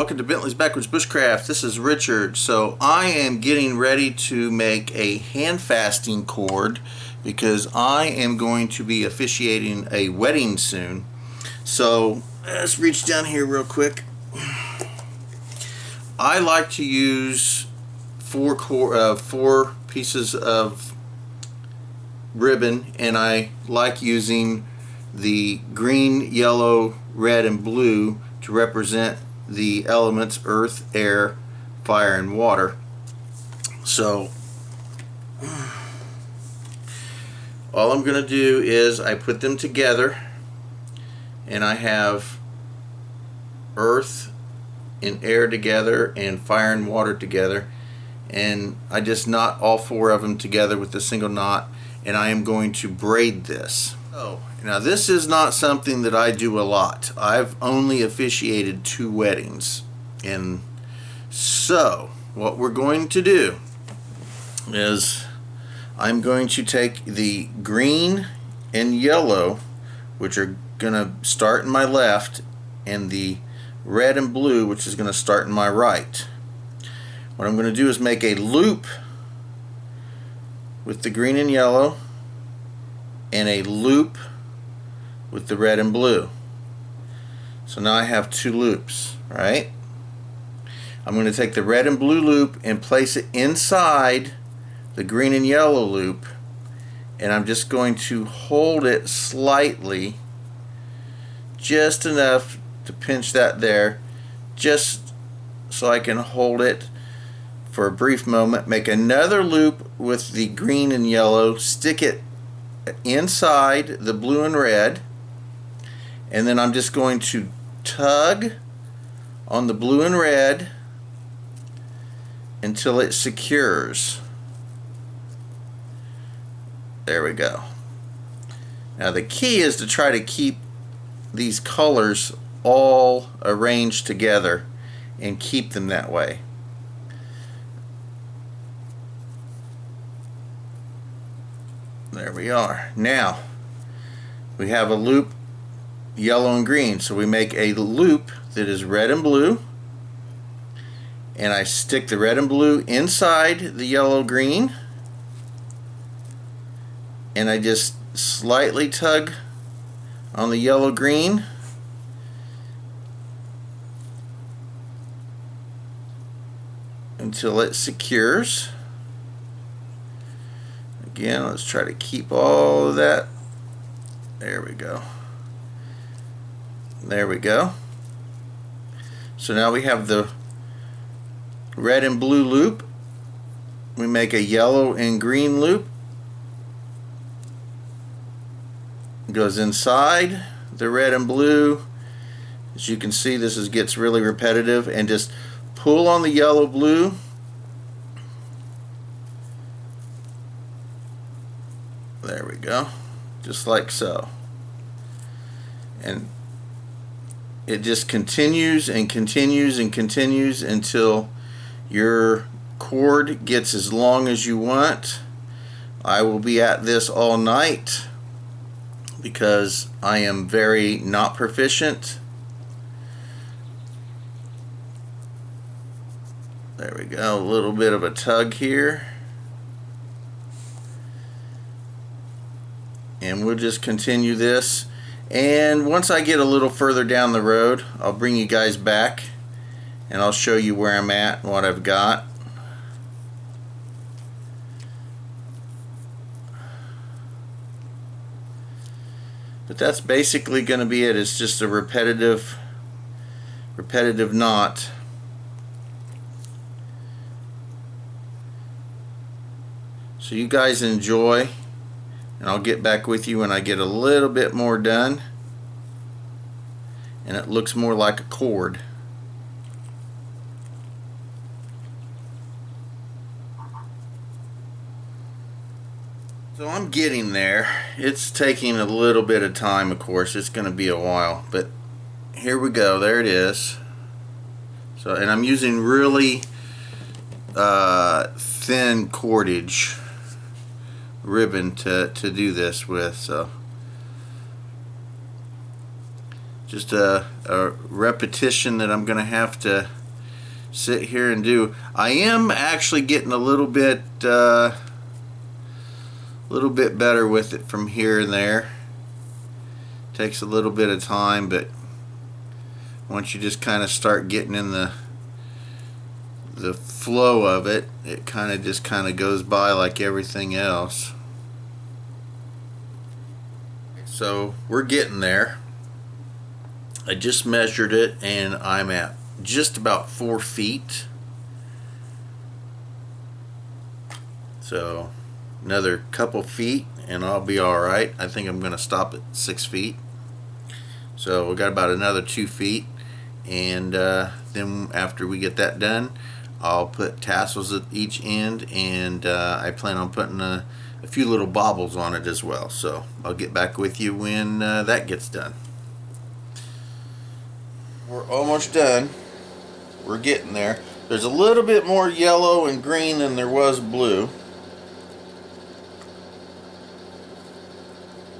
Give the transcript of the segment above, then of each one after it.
Welcome to Bentley's Backwards Bushcraft. This is Richard. So I am getting ready to make a hand fasting cord because I am going to be officiating a wedding soon. So let's reach down here real quick. I like to use four pieces of ribbon, and I like using the green, yellow, red, and blue to represent the elements earth, air, fire, and water. So all I'm going to do is I put them together, and I have earth and air together and fire and water together, and I just knot all four of them together with a single knot, and I am going to braid this. Oh, now this is not something that I do a lot. I've only officiated 2 weddings, and so what we're going to do is I'm going to take the green and yellow, which are going to start in my left, and the red and blue, which is going to start in my right. What I'm going to do is make a loop with the green and yellow and a loop with the red and blue. So now I have 2 loops, right? I'm going to take the red and blue loop and place it inside the green and yellow loop, and I'm just going to hold it slightly, just enough to pinch that there, just so I can hold it for a brief moment. Make another loop with the green and yellow, stick it inside the blue and red, and then I'm just going to tug on the blue and red until it secures. There we go. Now the key is to try to keep these colors all arranged together and keep them that way. There we are. Now we have a loop yellow and green, so we make a loop that is red and blue, and I stick the red and blue inside the yellow green, and I just slightly tug on the yellow green until it secures. Again, let's try to keep all of that. There we go. There we go. So now we have the red and blue loop. We make a yellow and green loop. It goes inside the red and blue. As you can see, this gets really repetitive, and just pull on the yellow blue. There we go, just like so. And it just continues and continues and continues until your cord gets as long as you want. I will be at this all night because I am very not proficient. There we go, a little bit of a tug here. And we'll just continue this, and once I get a little further down the road, I'll bring you guys back and I'll show you where I'm at and what I've got. But that's basically going to be it. It's just a repetitive knot. So you guys enjoy, and I'll get back with you when I get a little bit more done and it looks more like a cord. So I'm getting there. It's taking a little bit of time, of course. It's going to be a while, but here we go. There it is. So, and I'm using really thin cordage ribbon to do this with, so just a repetition that I'm gonna have to sit here and do. I am actually getting a little bit better with it from here and there. Takes a little bit of time, but once you just kind of start getting in the flow of it, it kind of goes by like everything else. So we're getting there. I just measured it and I'm at just about 4 feet. So another couple feet and I'll be alright. I think I'm going to stop at 6 feet. So we got about another 2 feet, and then after we get that done, I'll put tassels at each end, and I plan on putting a few little baubles on it as well. So I'll get back with you when that gets done. We're almost done. We're getting there. There's a little bit more yellow and green than there was blue,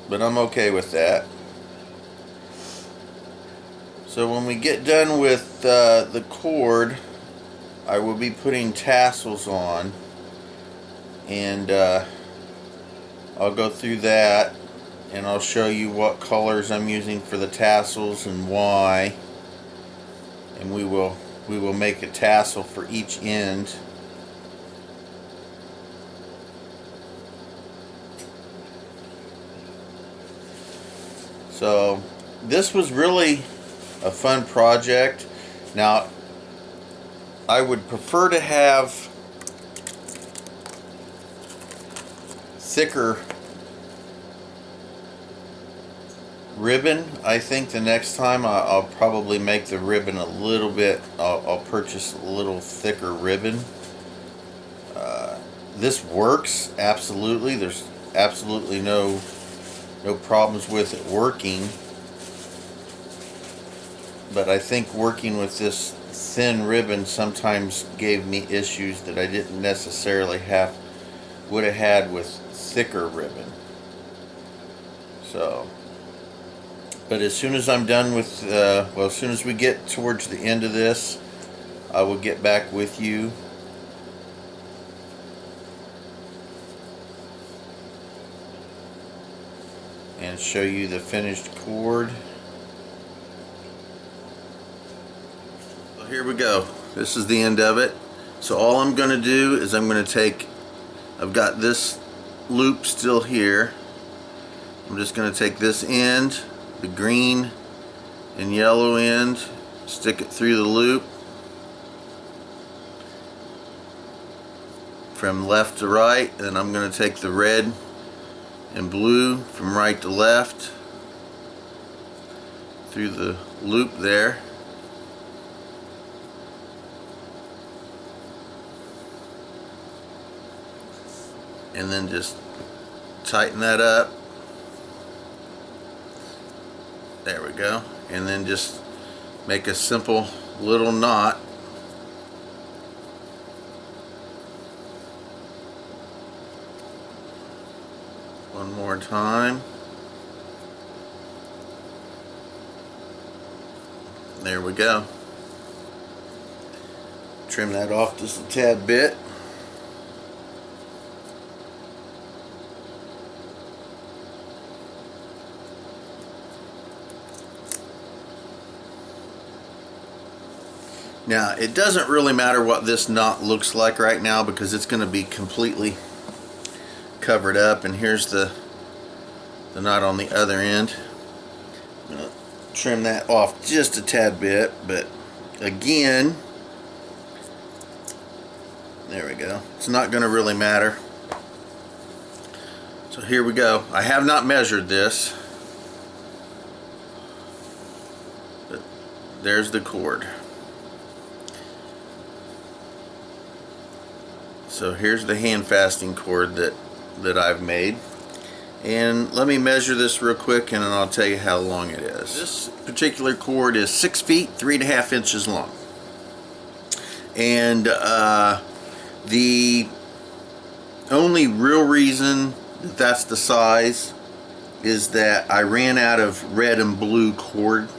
but I'm okay with that. So when we get done with the cord, I will be putting tassels on, and I'll go through that and I'll show you what colors I'm using for the tassels and why, and we will make a tassel for each end. So this was really a fun project. Now I would prefer to have thicker ribbon. I think the next time I'll probably make the ribbon a little bit, I'll purchase a little thicker ribbon. This works absolutely. There's absolutely no problems with it working. But I think working with this thin ribbon sometimes gave me issues that I didn't necessarily would have had with thicker ribbon. So, but as soon as I'm done with, well, as soon as we get towards the end of this, I will get back with you. And show you the finished cord. Here we go. This is the end of it. So all I'm going to do is I'm going to take, I've got this loop still here. I'm just going to take this end, the green and yellow end, stick it through the loop from left to right, and I'm going to take the red and blue from right to left through the loop there. And then just tighten that up. There we go. And then just make a simple little knot. One more time. There we go. Trim that off just a tad bit. Now, it doesn't really matter what this knot looks like right now because it's going to be completely covered up. And here's the knot on the other end. I'm going to trim that off just a tad bit, but again, there we go. It's not going to really matter. So here we go. I have not measured this, but there's the cord. So here's the Handfasting cord that I've made, and let me measure this real quick and then I'll tell you how long it is. This particular cord is 6 feet 3.5 inches long, and the only real reason that's the size is that I ran out of red and blue cord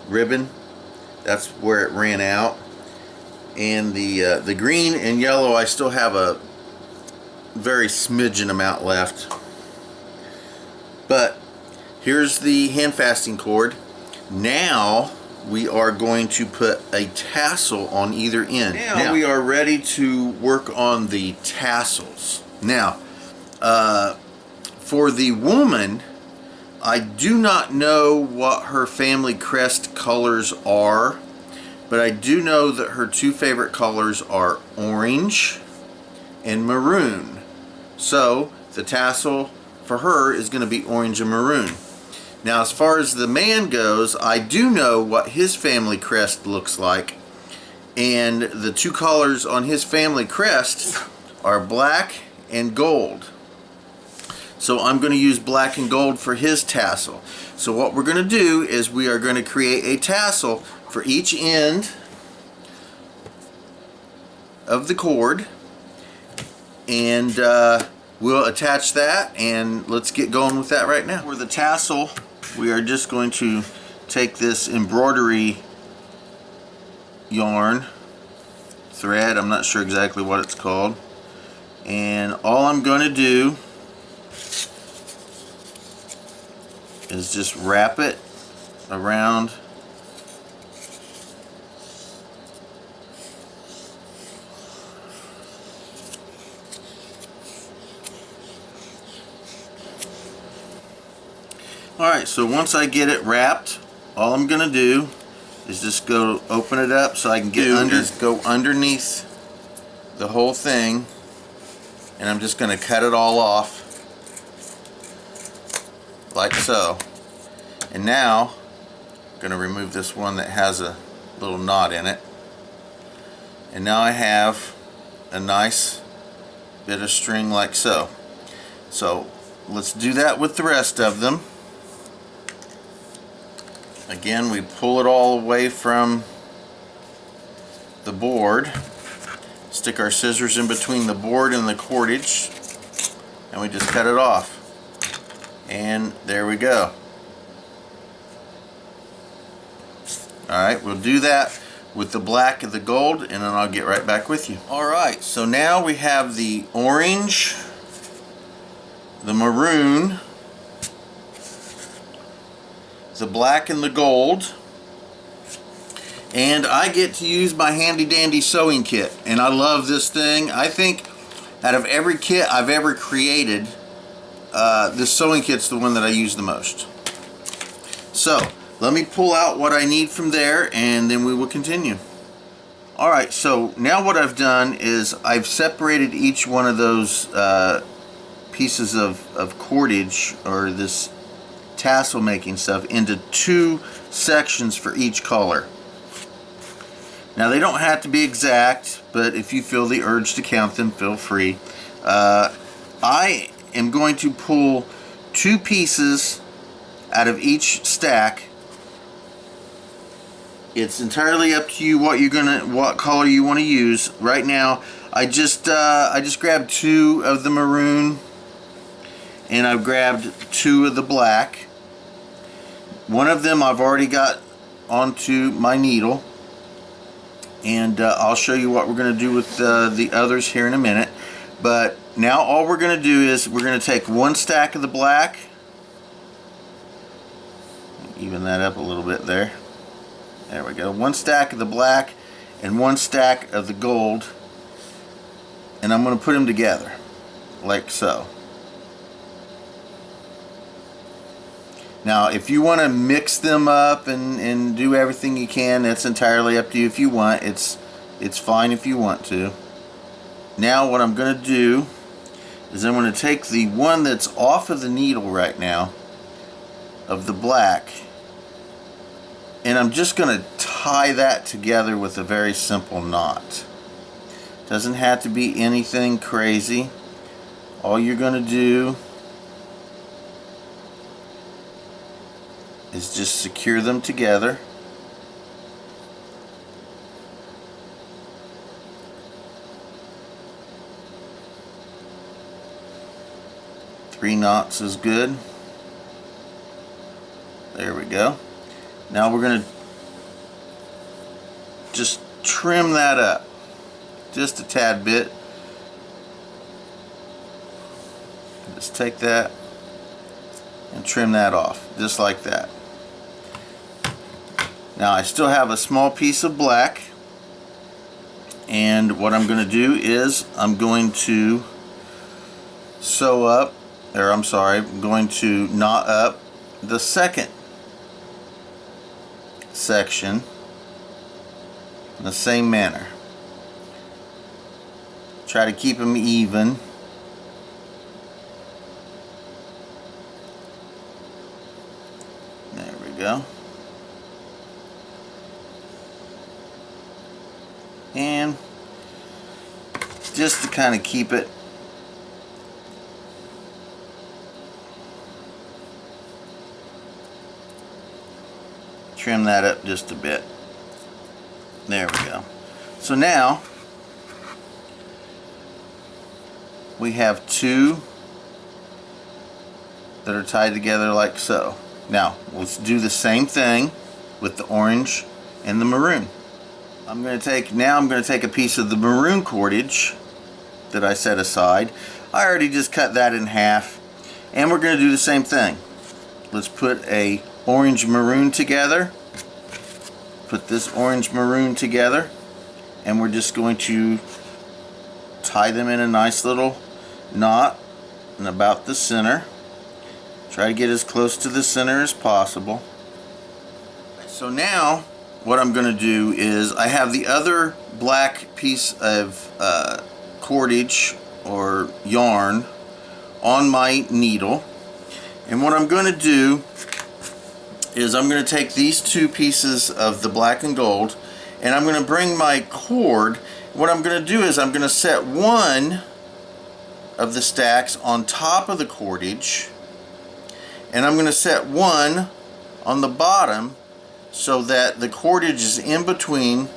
ribbon. That's where it ran out. And the green and yellow, I still have a very smidgen amount left. But here's the Handfasting cord. Now we are going to put a tassel on either end. Now we are ready to work on the tassels. Now, for the woman, I do not know what her family crest colors are, but I do know that her two favorite colors are orange and maroon. So the tassel for her is going to be orange and maroon. Now, as far as the man goes, I do know what his family crest looks like, and the two colors on his family crest are black and gold. So I'm going to use black and gold for his tassel. So what we're going to do is we are going to create a tassel for each end of the cord, and we'll attach that, and let's get going with that right now. For the tassel, we are just going to take this embroidery yarn thread, I'm not sure exactly what it's called, and all I'm going to do is just wrap it around Alright, so once I get it wrapped, all I'm going to do is just go open it up so I can get go underneath the whole thing, and I'm just going to cut it all off like so. And now I'm going to remove this one that has a little knot in it, and now I have a nice bit of string like so. So let's do that with the rest of them. Again, we pull it all away from the board, stick our scissors in between the board and the cordage, and we just cut it off. And there we go. Alright, we'll do that with the black and the gold, and then I'll get right back with you. Alright, so now we have the orange, the maroon, the black and the gold, and I get to use my handy dandy sewing kit, and I love this thing. I think out of every kit I've ever created, this sewing kit's the one that I use the most. So let me pull out what I need from there, and then we will continue. Alright, so now what I've done is I've separated each one of those pieces of cordage, or this tassel making stuff, into two sections for each color. Now they don't have to be exact, but if you feel the urge to count them, feel free. I am going to pull two pieces out of each stack. It's entirely up to you what color you want to use. Right now I just grabbed two of the maroon, and I've grabbed two of the black. One of them I've already got onto my needle, and I'll show you what we're going to do with the others here in a minute. But now all we're going to do is we're going to take one stack of the black, even that up a little bit there. There we go. One stack of the black and one stack of the gold, and I'm going to put them together like so. Now if you want to mix them up and do everything you can, that's entirely up to you. If you want, it's fine if you want to. Now what I'm going to do is I'm going to take the one that's off of the needle right now, of the black, and I'm just going to tie that together with a very simple knot. Doesn't have to be anything crazy. All you're going to do is just secure them together. Three knots is good. There we go. Now we're going to just trim that up just a tad bit. Just take that and trim that off just like that. Now I still have a small piece of black, and what I'm going to do is I'm going to sew up, or I'm sorry, I'm going to knot up the second section in the same manner. Try to keep them even. There we go. And just to kind of keep it trim that up just a bit. There we go. So now we have two that are tied together like so. Now let's do the same thing with the orange and the maroon. I'm going to take a piece of the maroon cordage that I set aside. I already just cut that in half, and we're going to do the same thing. Let's put a orange maroon together. Put this orange maroon together, and we're just going to tie them in a nice little knot in about the center. Try to get as close to the center as possible. So now what I'm going to do is I have the other black piece of cordage or yarn on my needle, and what I'm going to do is I'm going to take these two pieces of the black and gold, and I'm going to bring my cord. What I'm going to do is I'm going to set one of the stacks on top of the cordage, and I'm going to set one on the bottom so that the cordage is in between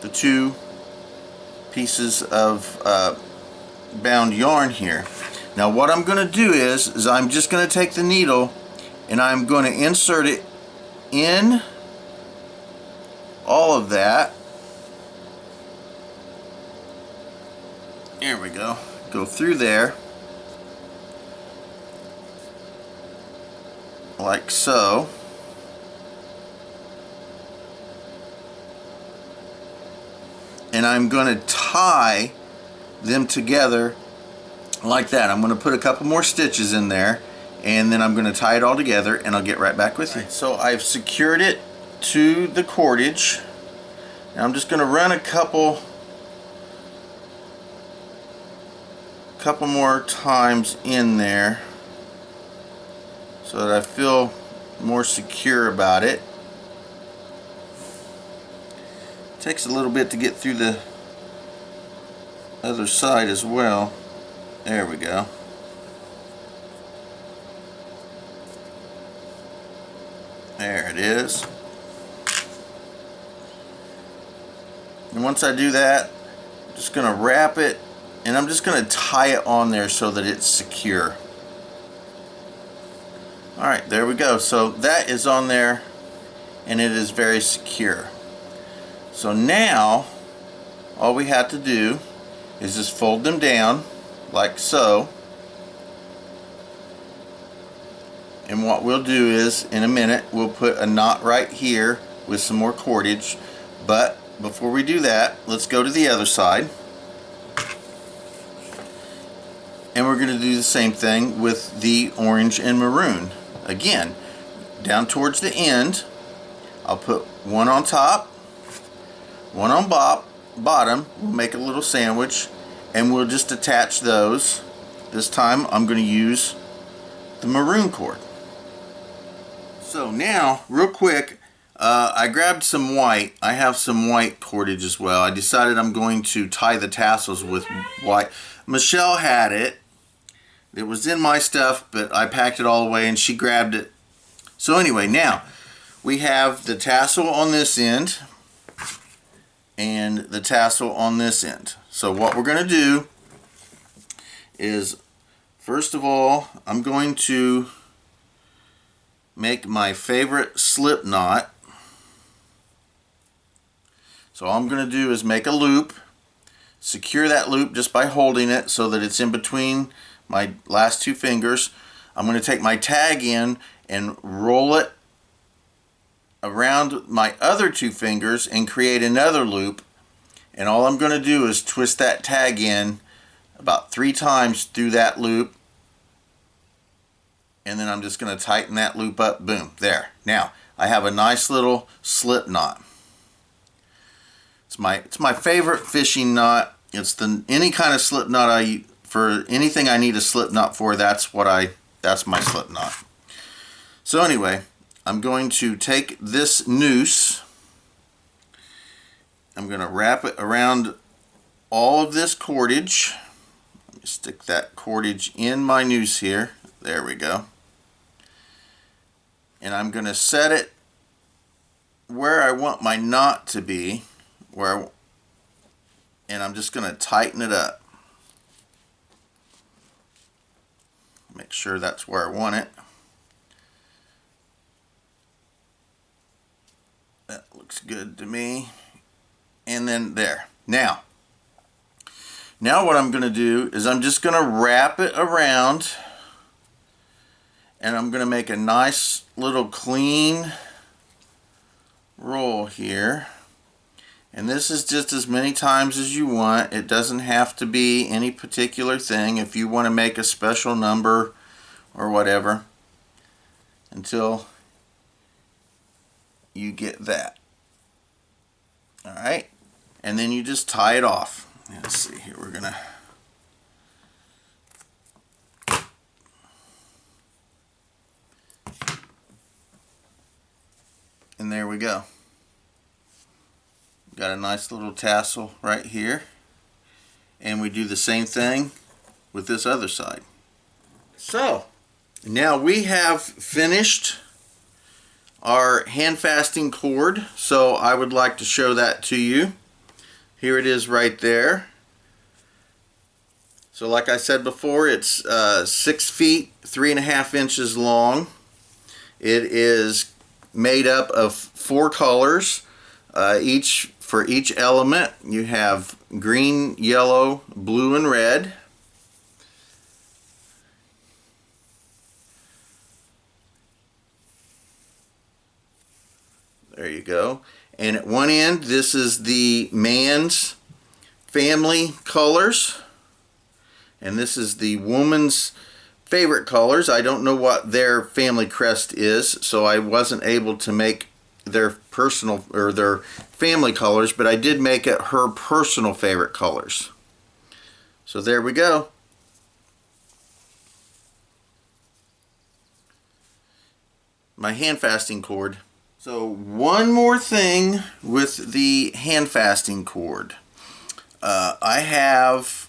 the two pieces of bound yarn here. Now what I'm going to do is I'm just going to take the needle and I'm going to insert it in all of that. There we go. Go through there like so. And I'm going to tie them together like that. I'm going to put a couple more stitches in there, and then I'm going to tie it all together, and I'll get right back with you. So I've secured it to the cordage. Now I'm just going to run a couple more times in there so that I feel more secure about it. Takes a little bit to get through the other side as well. There we go. There it is. And once I do that, I'm just going to wrap it, and I'm just going to tie it on there so that it's secure. Alright, there we go. So that is on there, and it is very secure. So now all we have to do is just fold them down like so, and what we'll do is in a minute we'll put a knot right here with some more cordage, but before we do that, let's go to the other side, and we're going to do the same thing with the orange and maroon. Again, down towards the end I'll put one on top, one on bottom. We'll make a little sandwich, and we'll just attach those. This time I'm going to use the maroon cord. So now, real quick, I grabbed some white. I have some white cordage as well. I decided I'm going to tie the tassels with white. Michelle had it. It was in my stuff, but I packed it all away and she grabbed it. So anyway, now we have the tassel on this end and the tassel on this end. So what we're going to do is, first of all, I'm going to make my favorite slip knot. So all I'm going to do is make a loop, secure that loop just by holding it so that it's in between my last two fingers. I'm going to take my tag in and roll it around my other two fingers and create another loop. And all I'm going to do is twist that tag in about 3 times through that loop. And then I'm just going to tighten that loop up. Boom, there. Now I have a nice little slip knot. It's my favorite fishing knot. It's any kind of slip knot for anything I need a slip knot for. That's my slip knot. So anyway, I'm going to take this noose. I'm going to wrap it around all of this cordage. Let me stick that cordage in my noose here. There we go. And I'm going to set it where I want my knot to be, and I'm just going to tighten it up. Make sure that's where I want it. That looks good to me. And then there. Now what I'm going to do is I'm just going to wrap it around, and I'm going to make a nice little clean roll here. And this is just as many times as you want. It doesn't have to be any particular thing. If you want to make a special number or whatever, until you get that. Alright, and then you just tie it off. Let's see here, we're gonna and there we go. Got a nice little tassel right here, and we do the same thing with this other side. So now we have finished our handfasting cord, so I would like to show that to you. Here it is right there. So like I said before, it's 6 feet 3.5 inches long. It is made up of 4 colors, for each element. You have green, yellow, blue, and red. There you go. And at one end, this is the man's family colors, and this is the woman's favorite colors. I don't know what their family crest is, so I wasn't able to make their personal or their family colors, but I did make it her personal favorite colors. So there we go. My handfasting cord. So one more thing with the handfasting cord. I have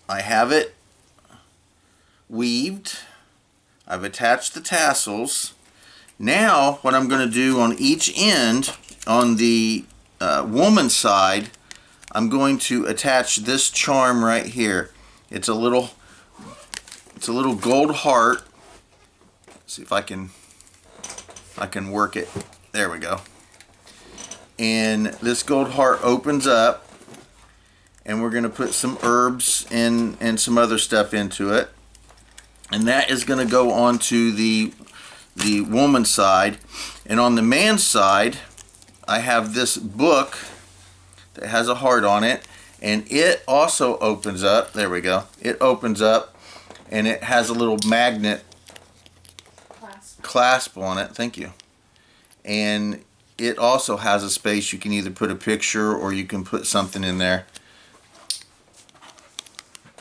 it weaved. I've attached the tassels. Now what I'm going to do on each end, on the woman's side, I'm going to attach this charm right here. It's a little gold heart. Let's see if I can work it. There we go. And this gold heart opens up, and we're going to put some herbs and some other stuff into it. And that is going to go onto the woman's side. And on the man's side, I have this book that has a heart on it, and it also opens up. There we go. It opens up, and it has a little magnet clasp on it. Thank you. And it also has a space. You can either put a picture or you can put something in there.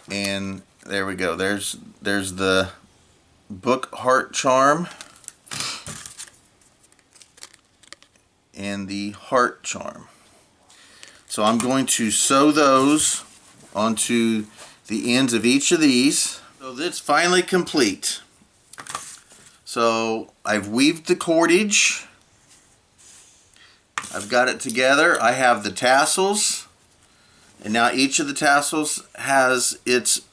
And there we go. There's the book heart charm and the heart charm. So I'm going to sew those onto the ends of each of these. So that's finally complete. So I've weaved the cordage. I've got it together. I have the tassels, and now each of the tassels has its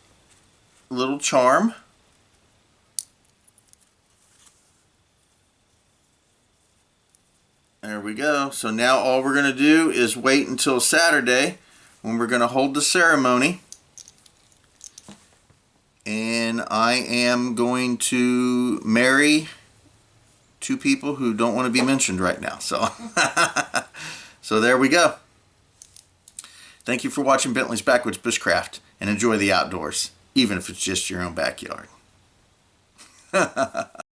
little charm. There we go. So now all we're going to do is wait until Saturday when we're going to hold the ceremony. And I am going to marry two people who don't want to be mentioned right now. So, so there we go. Thank you for watching Bentley's Backwoods Bushcraft, and enjoy the outdoors, even if it's just your own backyard.